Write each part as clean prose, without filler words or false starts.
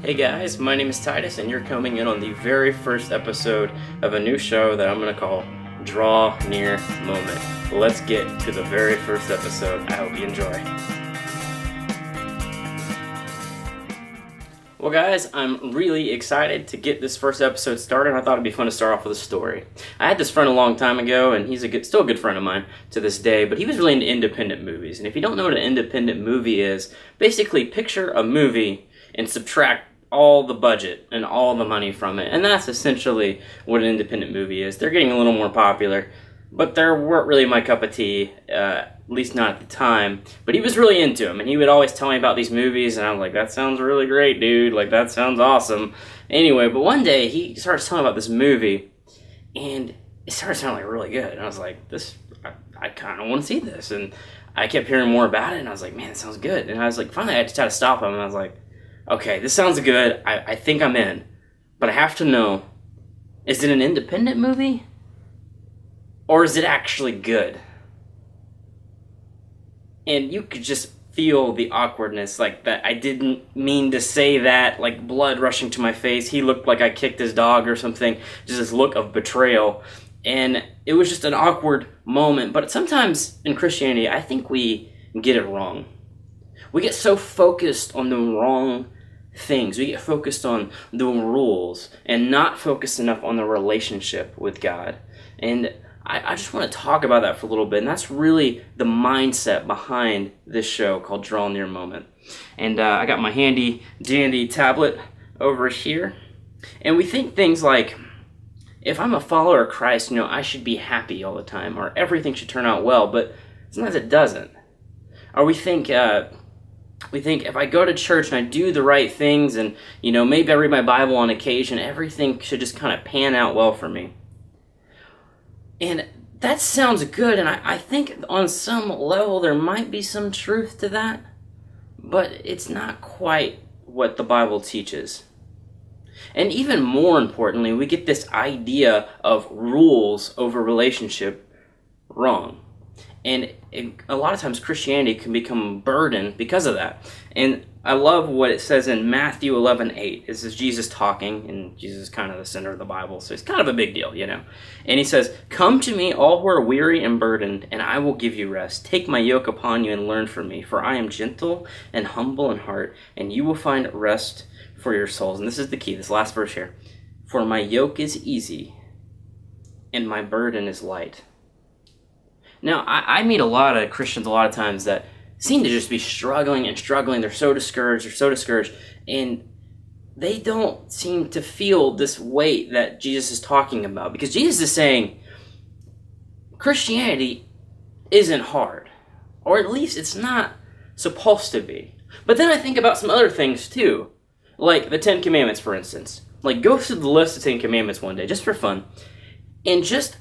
Hey guys, my name is Titus, and you're coming in on the very first episode of a new show that I'm going to call Draw Near Moment. Let's get to the very first episode. I hope you enjoy. Well guys, I'm really excited to get this first episode started. I thought it'd be fun to start off with a story. I had this friend a long time ago, and he's still a good friend of mine to this day, but he was really into independent movies. And if you don't know what an independent movie is, basically picture a movie and subtract all the budget and all the money from it. And that's essentially what an independent movie is. They're getting a little more popular, but they weren't really my cup of tea, at least not at the time. But he was really into them, and he would always tell me about these movies, and I was like, that sounds really great, dude. Like, that sounds awesome. Anyway, but one day he starts telling about this movie, and it started sounding like really good. And I was like, I kind of want to see this. And I kept hearing more about it, and I was like, man, it sounds good. And I was like, finally I just had to stop him, and I was like, okay, this sounds good. I think I'm in. But I have to know, is it an independent movie? Or is it actually good? And you could just feel the awkwardness, like that I didn't mean to say that, like blood rushing to my face. He looked like I kicked his dog or something. Just this look of betrayal. And it was just an awkward moment. But sometimes in Christianity, I think we get it wrong. We get so focused on the wrong things. We get focused on the rules and not focused enough on the relationship with God. And I just want to talk about that for a little bit. And that's really the mindset behind this show called Draw Near Moment. And I got my handy dandy tablet over here. And we think things like, if I'm a follower of Christ, I should be happy all the time, or everything should turn out well. But sometimes it doesn't. Or we think if I go to church and I do the right things and, maybe I read my Bible on occasion, everything should just kind of pan out well for me. And that sounds good, and I think on some level there might be some truth to that, but it's not quite what the Bible teaches. And even more importantly, we get this idea of rules over relationship wrong. And a lot of times Christianity can become a burden because of that. And I love what it says in Matthew 11:8. This is Jesus talking, and Jesus is kind of the center of the Bible, so it's kind of a big deal, And he says, "Come to me, all who are weary and burdened, and I will give you rest. Take my yoke upon you and learn from me, for I am gentle and humble in heart, and you will find rest for your souls." And this is the key, this last verse here. "For my yoke is easy, and my burden is light." Now, I meet a lot of Christians a lot of times that seem to just be struggling and struggling. They're so discouraged, and they don't seem to feel this weight that Jesus is talking about. Because Jesus is saying Christianity isn't hard, or at least it's not supposed to be. But then I think about some other things too, like the Ten Commandments, for instance. Like, go through the list of 10 Commandments one day, just for fun, and just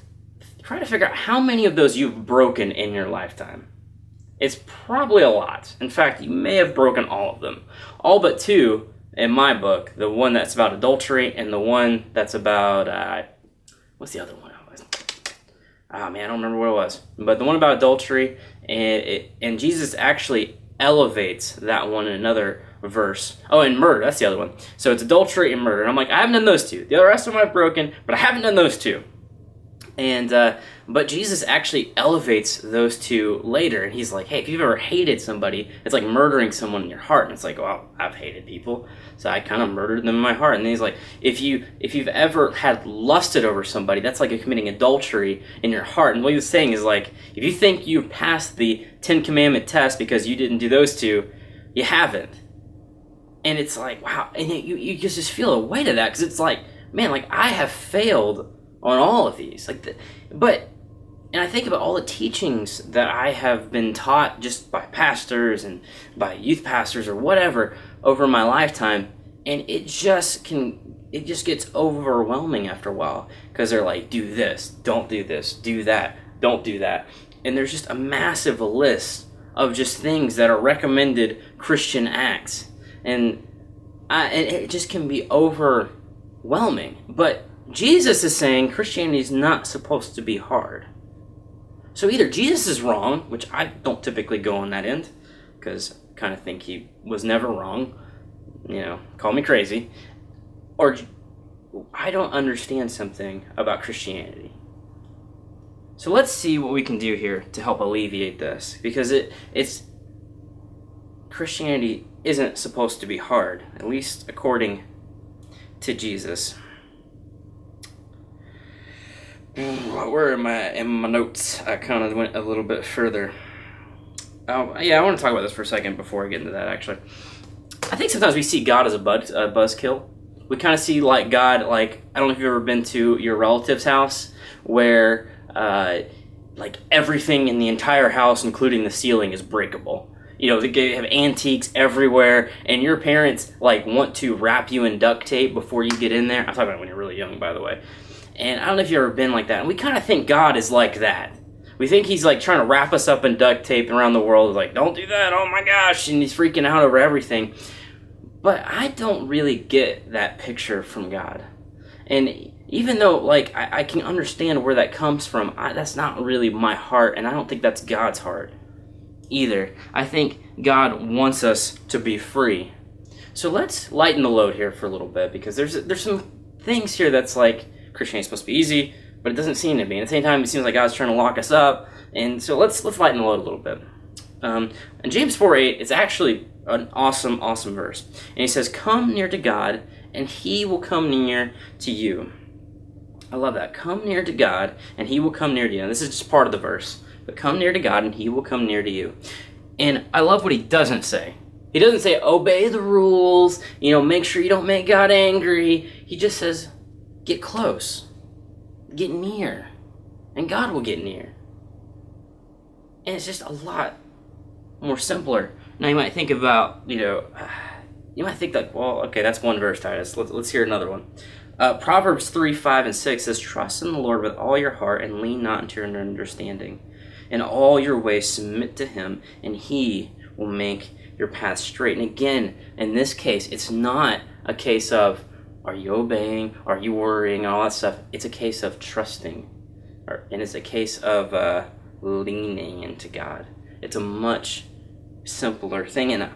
try to figure out how many of those you've broken in your lifetime. It's probably a lot. In fact, you may have broken all of them. All but two, in my book. The one that's about adultery and the one that's about, what's the other one? Oh man, I don't remember what it was. But the one about adultery, and Jesus actually elevates that one in another verse. Oh, and murder, that's the other one. So it's adultery and murder. And I'm like, I haven't done those two. The rest of them I've broken, but I haven't done those two. And but Jesus actually elevates those two later, and he's like, hey, if you've ever hated somebody, it's like murdering someone in your heart. And it's like, well, I've hated people, so I kind of murdered them in my heart. And then he's like, if you've ever had lusted over somebody, that's like committing adultery in your heart. And what he was saying is, like, if you think you've passed the 10 Commandment test because you didn't do those two, you haven't. And it's like, wow, and you just feel a weight of that, because it's like, man, like, I have failed on all of these, and I think about all the teachings that I have been taught just by pastors and by youth pastors or whatever over my lifetime, and it just gets overwhelming after a while, because they're like, do this, don't do this, do that, don't do that, and there's just a massive list of just things that are recommended Christian acts, and it just can be overwhelming. But Jesus is saying Christianity is not supposed to be hard. So either Jesus is wrong, which I don't typically go on that end, because I kind of think he was never wrong, call me crazy, or I don't understand something about Christianity. So let's see what we can do here to help alleviate this, because it's Christianity isn't supposed to be hard, at least according to Jesus. Where am I in my notes? I kind of went a little bit further. I want to talk about this for a second before I get into that, actually. I think sometimes we see God as a buzzkill. We kind of see God, I don't know if you've ever been to your relative's house where everything in the entire house, including the ceiling, is breakable. They have antiques everywhere, and your parents want to wrap you in duct tape before you get in there. I'm talking about when you're really young, by the way. And I don't know if you've ever been like that. And we kind of think God is like that. We think he's trying to wrap us up in duct tape around the world. Don't do that. Oh my gosh. And he's freaking out over everything. But I don't really get that picture from God. And even though I can understand where that comes from, that's not really my heart. And I don't think that's God's heart either. I think God wants us to be free. So let's lighten the load here for a little bit, because there's some things here that's Christianity's supposed to be easy, but it doesn't seem to be. And at the same time, it seems like God's trying to lock us up. And so let's lighten the load a little bit. And James 4:8 is actually an awesome, awesome verse. And he says, "Come near to God, and he will come near to you." I love that. Come near to God, and he will come near to you. And this is just part of the verse. But come near to God, and he will come near to you. And I love what he doesn't say. He doesn't say, obey the rules, make sure you don't make God angry. He just says, get close, get near, and God will get near. And it's just a lot more simpler. Now you might think about, you might think well, okay, that's one verse, Titus. Let's hear another one. Proverbs 3:5-6 says, "Trust in the Lord with all your heart and lean not into your understanding. In all your ways submit to him, and he will make your path straight." And again, in this case, it's not a case of, are you obeying? Are you worrying? And all that stuff. It's a case of trusting. And it's a case of leaning into God. It's a much simpler thing. And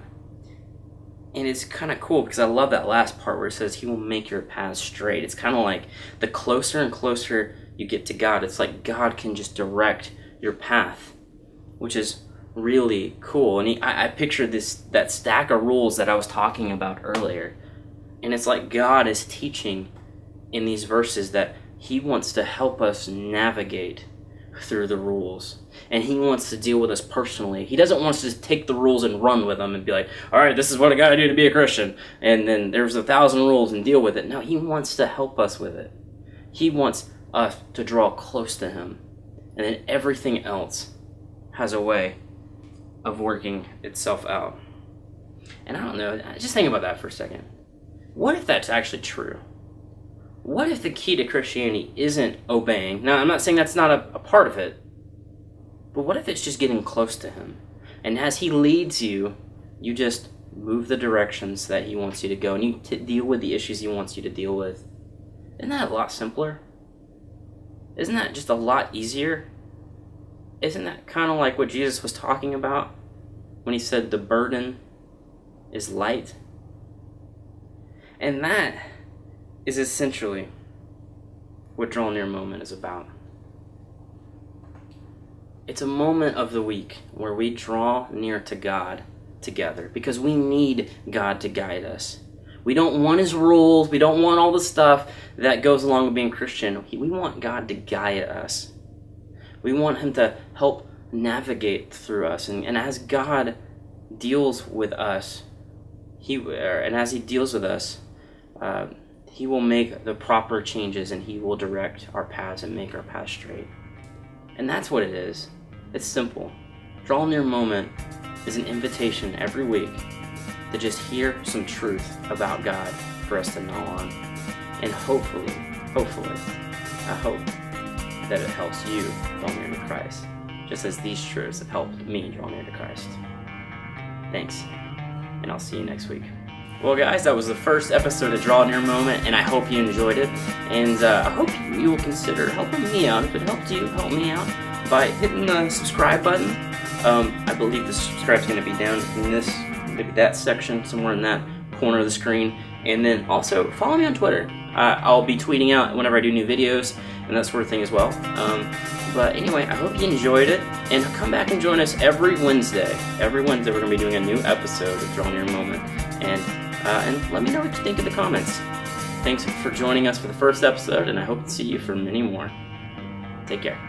it's kind of cool, because I love that last part where it says he will make your path straight. It's kind of like the closer and closer you get to God, it's like God can just direct your path, which is really cool. And I pictured that stack of rules that I was talking about earlier. And it's like God is teaching in these verses that he wants to help us navigate through the rules. And he wants to deal with us personally. He doesn't want us to just take the rules and run with them and be like, all right, this is what I got to do to be a Christian. And then there's 1,000 rules and deal with it. No, he wants to help us with it. He wants us to draw close to him. And then everything else has a way of working itself out. And I don't know, just think about that for a second. What if that's actually true? What if the key to Christianity isn't obeying? Now, I'm not saying that's not a part of it, but what if it's just getting close to him? And as he leads you, you just move the directions that he wants you to go, and you deal with the issues he wants you to deal with. Isn't that a lot simpler? Isn't that just a lot easier? Isn't that kind of like what Jesus was talking about when he said the burden is light? And that is essentially what Draw Near Moment is about. It's a moment of the week where we draw near to God together, because we need God to guide us. We don't want his rules. We don't want all the stuff that goes along with being Christian. We want God to guide us. We want him to help navigate through us. And as God deals with us, he will make the proper changes, and he will direct our paths and make our paths straight. And that's what it is. It's simple. Draw Near Moment is an invitation every week to just hear some truth about God for us to gnaw on. And hopefully, I hope that it helps you draw near to Christ, just as these truths have helped me draw near to Christ. Thanks, and I'll see you next week. Well, guys, that was the first episode of Draw Near Moment, and I hope you enjoyed it. And I hope you will consider helping me out. If it helped you, help me out by hitting the subscribe button. I believe the subscribe's going to be down in this, maybe that section, somewhere in that corner of the screen. And then also follow me on Twitter. I'll be tweeting out whenever I do new videos and that sort of thing as well. But anyway, I hope you enjoyed it, and come back and join us every Wednesday. Every Wednesday we're going to be doing a new episode of Draw Near Moment. And let me know what you think in the comments. Thanks for joining us for the first episode, and I hope to see you for many more. Take care.